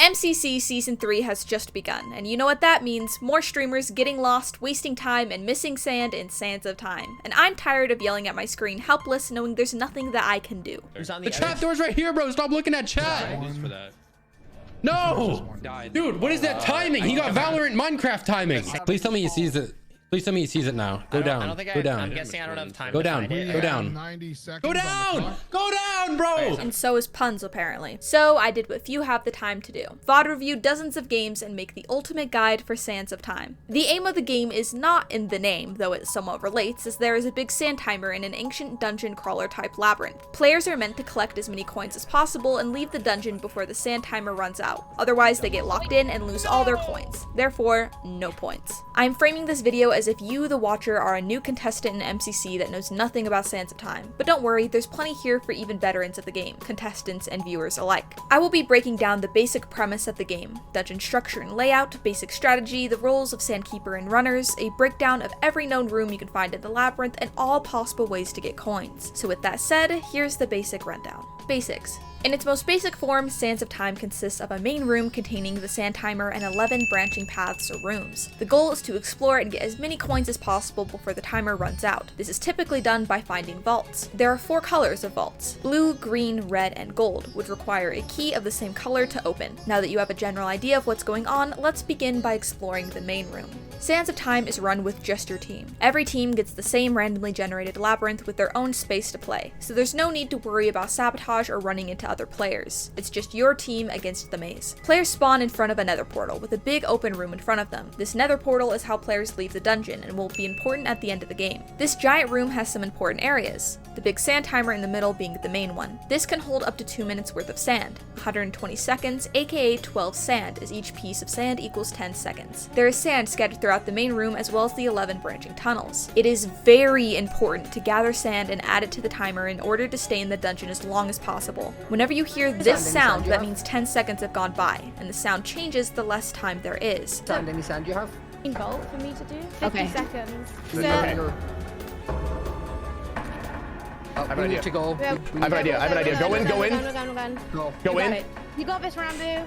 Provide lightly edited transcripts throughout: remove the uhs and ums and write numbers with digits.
MCC Season 3 has just begun, and you know what that means: more streamers getting lost, wasting time, and missing sand in Sands of Time. And I'm tired of yelling at my screen, helpless, knowing there's nothing that I can do. The chat door's right here, bro. Stop looking at chat. No! Dude, what is that timing? He got Valorant Minecraft timing. Please tell me he sees it. Please tell me he sees it now. Go down. Go down. I'm guessing I don't have time. Go down. Go down. 90 seconds. Go down! Go down, bro! And so is Punz, apparently. So I did what few have the time to do. VOD review dozens of games and make the ultimate guide for Sands of Time. The aim of the game is not in the name, though it somewhat relates, as there is a big sand timer in an ancient dungeon crawler type labyrinth. Players are meant to collect as many coins as possible and leave the dungeon before the sand timer runs out. Otherwise, they get locked in and lose all their coins. Therefore, no points. I'm framing this video as if you, the watcher, are a new contestant in MCC that knows nothing about Sands of Time. But don't worry, there's plenty here for even veterans of the game, contestants and viewers alike. I will be breaking down the basic premise of the game, dungeon structure and layout, basic strategy, the roles of Sandkeeper and runners, a breakdown of every known room you can find in the labyrinth, and all possible ways to get coins. So with that said, here's the basic rundown. Basics. In its most basic form, Sands of Time consists of a main room containing the sand timer and 11 branching paths or rooms. The goal is to explore and get as many coins as possible before the timer runs out. This is typically done by finding vaults. There are 4 colors of vaults: blue, green, red, and gold, which require a key of the same color to open. Now that you have a general idea of what's going on, let's begin by exploring the main room. Sands of Time is run with just your team. Every team gets the same randomly generated labyrinth with their own space to play, so there's no need to worry about sabotage or running into other players. It's just your team against the maze. Players spawn in front of a nether portal with a big open room in front of them. This nether portal is how players leave the dungeon and will be important at the end of the game. This giant room has some important areas, the big sand timer in the middle being the main one. This can hold up to 2 minutes worth of sand. 120 seconds, aka 12 sand, as each piece of sand equals 10 seconds. There is sand scattered throughout the main room as well as the 11 branching tunnels. It is very important to gather sand and add it to the timer in order to stay in the dungeon as long as possible. Whenever you hear this sound, that means 10 seconds have gone by, and the sound changes the less time there is. Any sand you have? Vault for me to do. 50 Okay. seconds. Okay. I have an idea. To go. I have an idea. I have an idea. Go in. Go in. Go. Go in. You got this, Ranboo.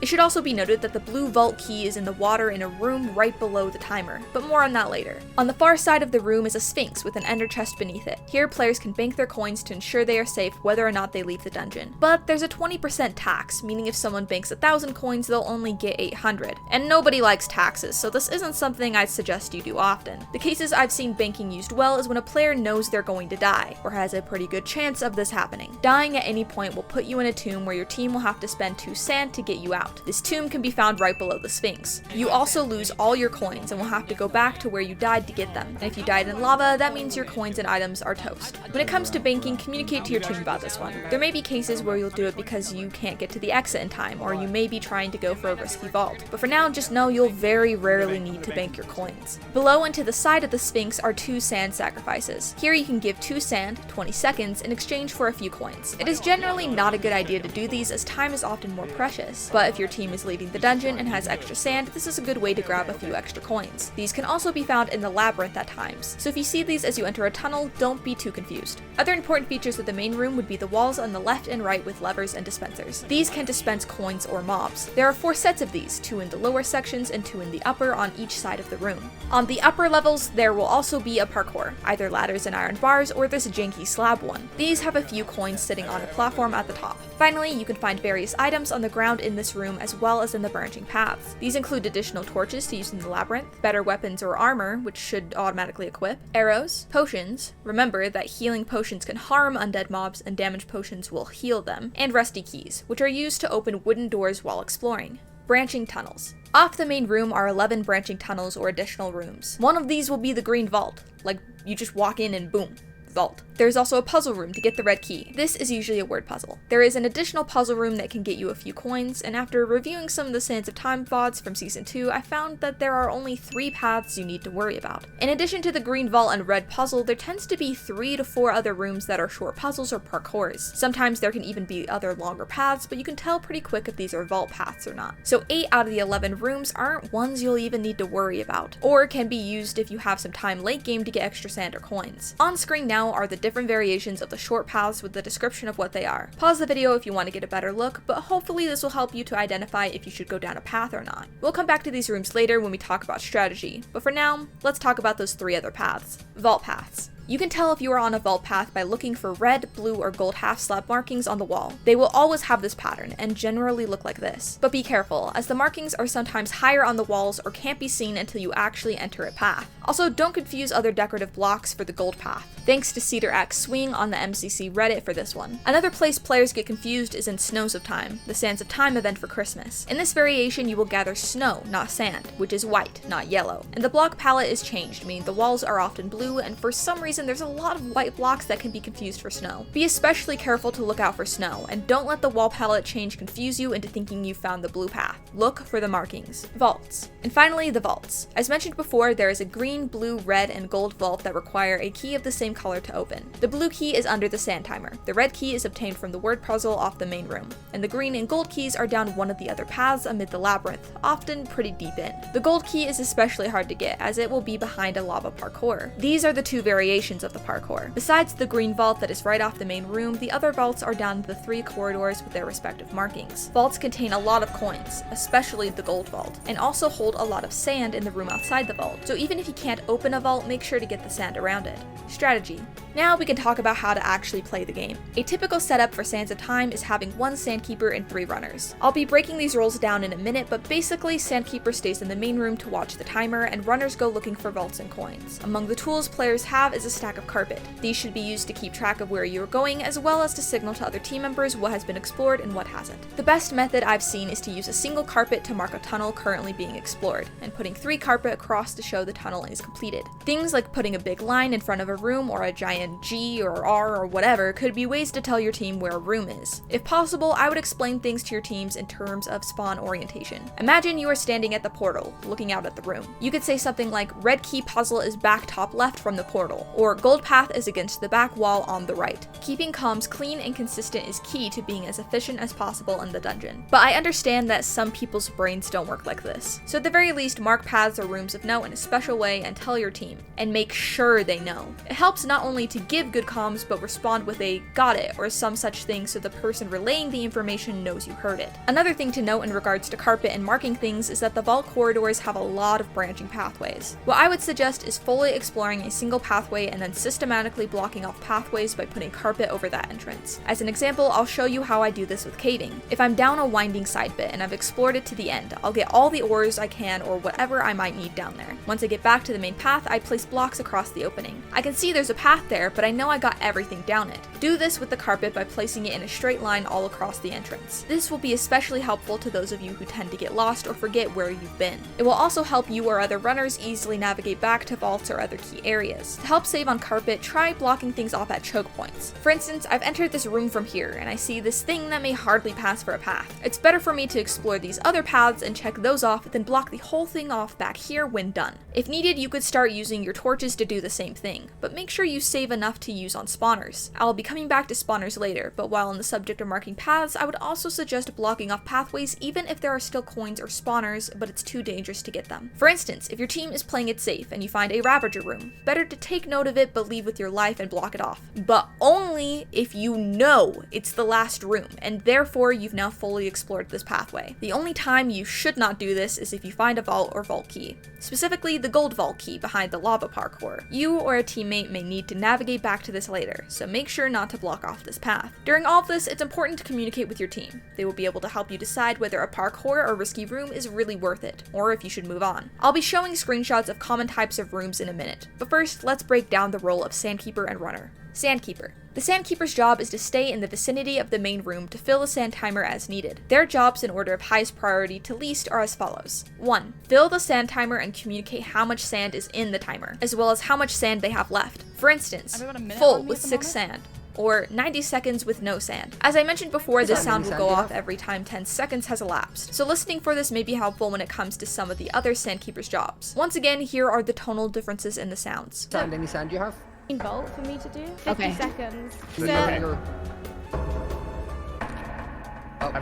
It should also be noted that the blue vault key is in the water in a room right below the timer, but more on that later. On the far side of the room is a sphinx with an ender chest beneath it. Here players can bank their coins to ensure they are safe whether or not they leave the dungeon. But there's a 20% tax, meaning if someone banks 1,000 coins they'll only get 800. And nobody likes taxes, so this isn't something I'd suggest you do often. The cases I've seen banking used well is when a player knows they're going to die, or has a pretty good chance of this happening. Dying at any point will put you in a tomb where your team will have to spend 2 sand to get you out. This tomb can be found right below the Sphinx. You also lose all your coins and will have to go back to where you died to get them. And if you died in lava, that means your coins and items are toast. When it comes to banking, communicate to your team about this one. There may be cases where you'll do it because you can't get to the exit in time, or you may be trying to go for a risky vault. But for now, just know you'll very rarely need to bank your coins. Below and to the side of the Sphinx are 2 sand sacrifices. Here you can give 2 sand, 20 seconds, in exchange for a few coins. It is generally not a good idea to do these as time is often more precious, but if your team is leaving the dungeon and has extra sand, this is a good way to grab a few extra coins. These can also be found in the labyrinth at times, so if you see these as you enter a tunnel, don't be too confused. Other important features of the main room would be the walls on the left and right with levers and dispensers. These can dispense coins or mobs. There are 4 sets of these, 2 in the lower sections and 2 in the upper on each side of the room. On the upper levels, there will also be a parkour, either ladders and iron bars or this janky slab one. These have a few coins sitting on a platform at the top. Finally, you can find various items on the ground in this room as well as in the branching paths. These include additional torches to use in the labyrinth, better weapons or armor, which should automatically equip, arrows, potions, remember that healing potions can harm undead mobs and damage potions will heal them, and rusty keys, which are used to open wooden doors while exploring. Branching tunnels. Off the main room are 11 branching tunnels or additional rooms. One of these will be the green vault, like you just walk in and boom. Vault. There's also a puzzle room to get the red key. This is usually a word puzzle. There is an additional puzzle room that can get you a few coins, and after reviewing some of the Sands of Time VODs from Season 2, I found that there are only 3 paths you need to worry about. In addition to the green vault and red puzzle, there tends to be 3 to 4 other rooms that are short puzzles or parkours. Sometimes there can even be other longer paths, but you can tell pretty quick if these are vault paths or not. So 8 out of the 11 rooms aren't ones you'll even need to worry about, or can be used if you have some time late game to get extra sand or coins. On screen now are the different variations of the short paths with the description of what they are. Pause the video if you want to get a better look, but hopefully this will help you to identify if you should go down a path or not. We'll come back to these rooms later when we talk about strategy, but for now, let's talk about those 3 other paths. Vault paths. You can tell if you are on a vault path by looking for red, blue, or gold half-slab markings on the wall. They will always have this pattern, and generally look like this. But be careful, as the markings are sometimes higher on the walls or can't be seen until you actually enter a path. Also, don't confuse other decorative blocks for the gold path. Thanks to CedarX on the MCC Reddit for this one. Another place players get confused is in Snows of Time, the Sands of Time event for Christmas. In this variation, you will gather snow, not sand, which is white, not yellow. And the block palette is changed, meaning the walls are often blue, and for some reason there's a lot of white blocks that can be confused for snow. Be especially careful to look out for snow, and don't let the wall palette change confuse you into thinking you found the blue path. Look for the markings. Vaults. And finally, the vaults. As mentioned before, there is a green, blue, red, and gold vault that require a key of the same color to open. The blue key is under the sand timer. The red key is obtained from the word puzzle off the main room, and the green and gold keys are down one of the other paths amid the labyrinth, often pretty deep in. The gold key is especially hard to get, as it will be behind a lava parkour. These are the 2 variations of the parkour. Besides the green vault that is right off the main room, the other vaults are down the 3 corridors with their respective markings. Vaults contain a lot of coins, especially the gold vault, and also hold a lot of sand in the room outside the vault, so even if you can't open a vault, make sure to get the sand around it. Strategy. Now we can talk about how to actually play the game. A typical setup for Sands of Time is having 1 Sandkeeper and 3 runners. I'll be breaking these rules down in a minute, but basically Sandkeeper stays in the main room to watch the timer, and runners go looking for vaults and coins. Among the tools players have is a stack of carpet. These should be used to keep track of where you are going, as well as to signal to other team members what has been explored and what hasn't. The best method I've seen is to use a single carpet to mark a tunnel currently being explored, and putting 3 carpet across to show the tunnel is completed. Things like putting a big line in front of a room or a giant G or R or whatever could be ways to tell your team where a room is. If possible, I would explain things to your teams in terms of spawn orientation. Imagine you are standing at the portal, looking out at the room. You could say something like, red key puzzle is back top left from the portal, or gold path is against the back wall on the right. Keeping comms clean and consistent is key to being as efficient as possible in the dungeon. But I understand that some people's brains don't work like this. So at the very least, mark paths or rooms of note in a special way and tell your team, and make sure they know. It helps not only to give good comms, but respond with a got it or some such thing so the person relaying the information knows you heard it. Another thing to note in regards to carpet and marking things is that the vault corridors have a lot of branching pathways. What I would suggest is fully exploring a single pathway and then systematically blocking off pathways by putting carpet over that entrance. As an example, I'll show you how I do this with caving. If I'm down a winding side bit and I've explored it to the end, I'll get all the ores I can or whatever I might need down there. Once I get back to the main path, I place blocks across the opening. I can see there's a path there, but I know I got everything down it. Do this with the carpet by placing it in a straight line all across the entrance. This will be especially helpful to those of you who tend to get lost or forget where you've been. It will also help you or other runners easily navigate back to vaults or other key areas. To help save on carpet, try blocking things off at choke points. For instance, I've entered this room from here, and I see this thing that may hardly pass for a path. It's better for me to explore these other paths and check those off than block the whole thing off back here when done. If needed, you could start using your torches to do the same thing, but make sure you save enough to use on spawners. I'll be coming back to spawners later, but while on the subject of marking paths, I would also suggest blocking off pathways even if there are still coins or spawners, but it's too dangerous to get them. For instance, if your team is playing it safe and you find a Ravager room, better to take note of it but leave with your life and block it off. But only if you know it's the last room, and therefore you've now fully explored this pathway. The only time you should not do this is if you find a vault or vault key. Specifically, the gold vault key behind the lava parkour. You or a teammate may need to navigate back to this later, so make sure not to block off this path. During all of this, it's important to communicate with your team. They will be able to help you decide whether a parkour or risky room is really worth it, or if you should move on. I'll be showing screenshots of common types of rooms in a minute, but first, let's break down the role of Sandkeeper and Runner. Sandkeeper. The Sandkeeper's job is to stay in the vicinity of the main room to fill the sand timer as needed. Their jobs in order of highest priority to least are as follows. 1. Fill the sand timer and communicate how much sand is in the timer, as well as how much sand they have left. For instance, full with 6 sand, or 90 seconds with no sand. As I mentioned before, this sound will go off every time 10 seconds has elapsed, so listening for this may be helpful when it comes to some of the other Sandkeeper's jobs. Once again, here are the tonal differences in the sounds. Any sand you have? Vault for me to do. 50 Okay. seconds. Okay. So,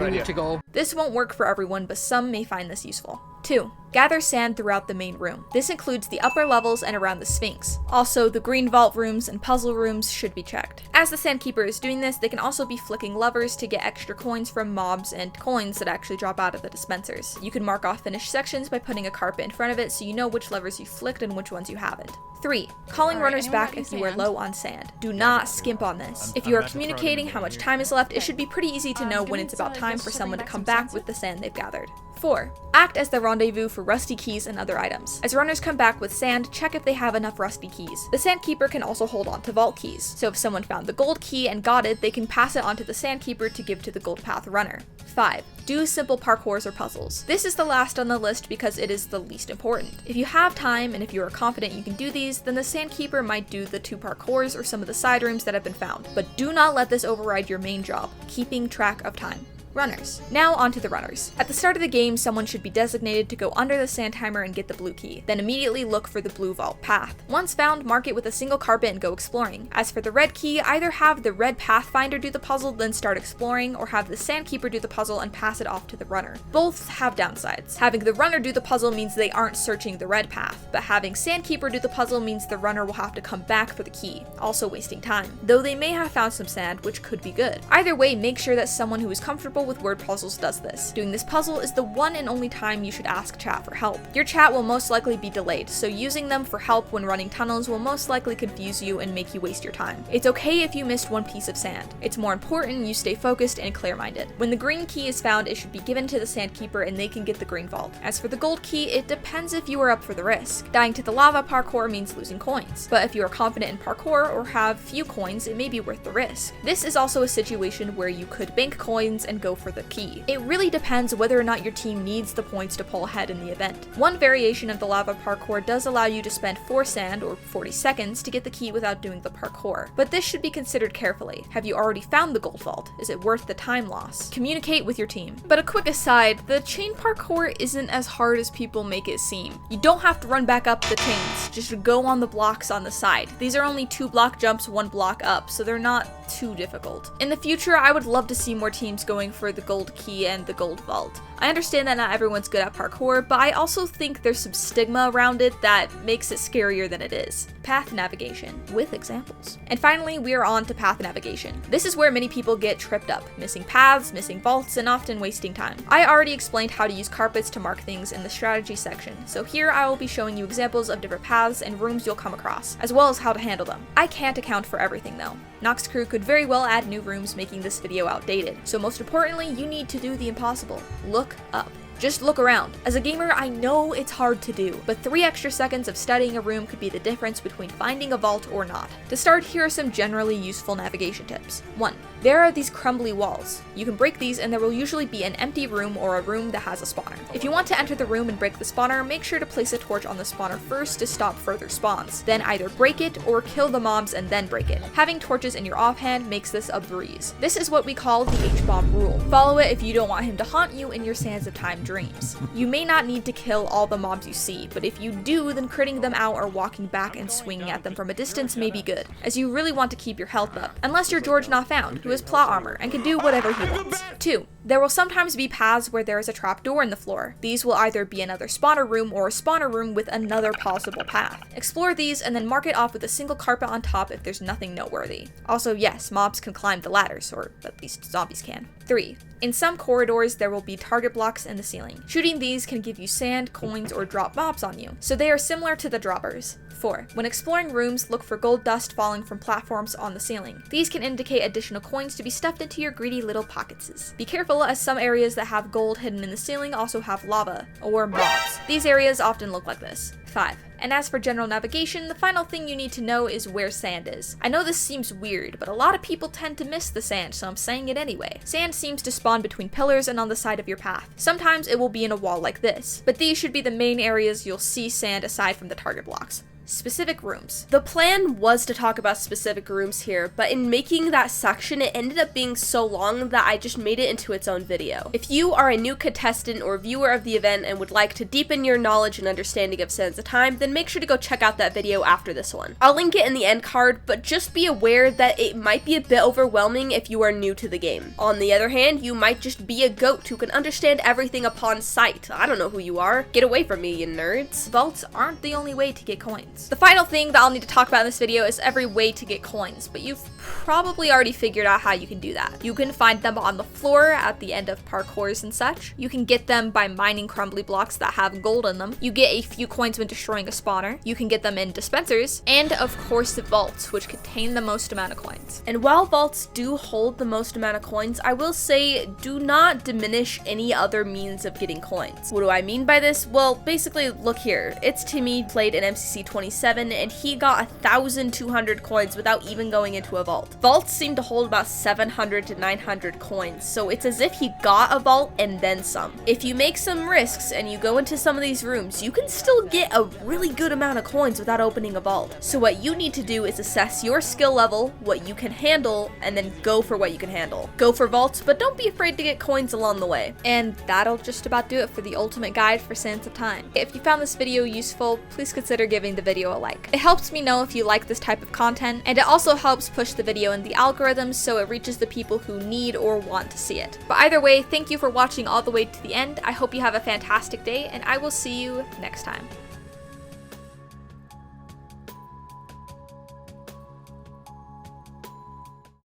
We need to go. This won't work for everyone, but some may find this useful. 2. Gather sand throughout the main room. This includes the upper levels and around the Sphinx. Also, the green vault rooms and puzzle rooms should be checked. As the Sandkeeper is doing this, they can also be flicking levers to get extra coins from mobs and coins that actually drop out of the dispensers. You can mark off finished sections by putting a carpet in front of it so you know which levers you flicked and which ones you haven't. 3. Calling runners back if you are low on sand. Do not skimp on this. If you are communicating how much time is left, it should be pretty easy to know when it's about time for someone to come back with the sand they've gathered. 4. Act as the rendezvous for rusty keys and other items. As runners come back with sand, check if they have enough rusty keys. The Sandkeeper can also hold on to vault keys, so if someone found the gold key and got it, they can pass it on to the Sandkeeper to give to the gold path runner. 5. Do simple parkours or puzzles. This is the last on the list because it is the least important. If you have time and if you are confident you can do these, then the Sandkeeper might do the 2 parkours or some of the side rooms that have been found. But do not let this override your main job, keeping track of time. Runners. Now onto the runners. At the start of the game, someone should be designated to go under the sand timer and get the blue key, then immediately look for the blue vault path. Once found, mark it with a single carpet and go exploring. As for the red key, either have the red pathfinder do the puzzle then start exploring, or have the Sandkeeper do the puzzle and pass it off to the runner. Both have downsides. Having the runner do the puzzle means they aren't searching the red path, but having Sandkeeper do the puzzle means the runner will have to come back for the key, also wasting time, though they may have found some sand, which could be good. Either way, make sure that someone who is comfortable with word puzzles does this. Doing this puzzle is the one and only time you should ask chat for help. Your chat will most likely be delayed, so using them for help when running tunnels will most likely confuse you and make you waste your time. It's okay if you missed one piece of sand. It's more important you stay focused and clear-minded. When the green key is found, it should be given to the Sandkeeper and they can get the green vault. As for the gold key, it depends if you are up for the risk. Dying to the lava parkour means losing coins, but if you are confident in parkour or have few coins, it may be worth the risk. This is also a situation where you could bank coins and go for the key. It really depends whether or not your team needs the points to pull ahead in the event. One variation of the lava parkour does allow you to spend 4 sand or 40 seconds to get the key without doing the parkour, but this should be considered carefully. Have you already found the gold vault? Is it worth the time loss? Communicate with your team. But a quick aside, the chain parkour isn't as hard as people make it seem. You don't have to run back up the chains, just go on the blocks on the side. These are only 2 block jumps, 1 block up, so they're not too difficult. In the future, I would love to see more teams going for the gold key and the gold vault. I understand that not everyone's good at parkour, but I also think there's some stigma around it that makes it scarier than it is. Path navigation, with examples. And finally, we are on to path navigation. This is where many people get tripped up, missing paths, missing vaults, and often wasting time. I already explained how to use carpets to mark things in the strategy section, so here I will be showing you examples of different paths and rooms you'll come across, as well as how to handle them. I can't account for everything though. Nox Crew could very well add new rooms, making this video outdated. So most importantly, you need to do the impossible. Look up. Just look around. As a gamer, I know it's hard to do, but 3 extra seconds of studying a room could be the difference between finding a vault or not. To start, here are some generally useful navigation tips. 1. There are these crumbly walls. You can break these and there will usually be an empty room or a room that has a spawner. If you want to enter the room and break the spawner, make sure to place a torch on the spawner first to stop further spawns. Then either break it or kill the mobs and then break it. Having torches in your offhand makes this a breeze. This is what we call the H-bomb rule. Follow it if you don't want him to haunt you in your Sands of Time dreams. You may not need to kill all the mobs you see, but if you do, then critting them out or walking back and swinging at them from a distance may be good, as you really want to keep your health up, unless you're George Not Found, who has plot armor and can do whatever he wants. 2. There will sometimes be paths where there is a trap door in the floor. These will either be another spawner room or a spawner room with another possible path. Explore these and then mark it off with a single carpet on top if there's nothing noteworthy. Also, yes, mobs can climb the ladders, or at least zombies can. 3. In some corridors, there will be target blocks in the ceiling. Shooting these can give you sand, coins, or drop mobs on you, so they are similar to the droppers. 4. When exploring rooms, look for gold dust falling from platforms on the ceiling. These can indicate additional coins to be stuffed into your greedy little pocketses. Be careful, as some areas that have gold hidden in the ceiling also have lava, or mobs. These areas often look like this. 5. And as for general navigation, the final thing you need to know is where sand is. I know this seems weird, but a lot of people tend to miss the sand, so I'm saying it anyway. Sand seems to spawn between pillars and on the side of your path. Sometimes it will be in a wall like this, but these should be the main areas you'll see sand aside from the target blocks. specific rooms. The plan was to talk about specific rooms here, but in making that section, it ended up being so long that I just made it into its own video. If you are a new contestant or viewer of the event and would like to deepen your knowledge and understanding of Sands of Time, then make sure to go check out that video after this one. I'll link it in the end card, but just be aware that it might be a bit overwhelming if you are new to the game. On the other hand, you might just be a goat who can understand everything upon sight. I don't know who you are. Get away from me, you nerds. Vaults aren't the only way to get coins. The final thing that I'll need to talk about in this video is every way to get coins, but you've probably already figured out how you can do that. You can find them on the floor at the end of parkours and such. You can get them by mining crumbly blocks that have gold in them. You get a few coins when destroying a spawner. You can get them in dispensers, and of course the vaults, which contain the most amount of coins. And while vaults do hold the most amount of coins, I will say do not diminish any other means of getting coins. What do I mean by this? Well, basically, look here. iiTzTimmy played in MCC 27 and he got 1,200 coins without even going into a vault. Vaults seem to hold about 700 to 900 coins, so it's as if he got a vault and then some. If you make some risks and you go into some of these rooms, you can still get a really good amount of coins without opening a vault. So what you need to do is assess your skill level, what you can handle, and then go for what you can handle. Go for vaults, but don't be afraid to get coins along the way. And that'll just about do it for the ultimate guide for Sands of Time. If you found this video useful, please consider giving the video a like. It helps me know if you like this type of content, and it also helps push the video in the algorithms so it reaches the people who need or want to see it. But either way, thank you for watching all the way to the end. I hope you have a fantastic day, and I will see you next time.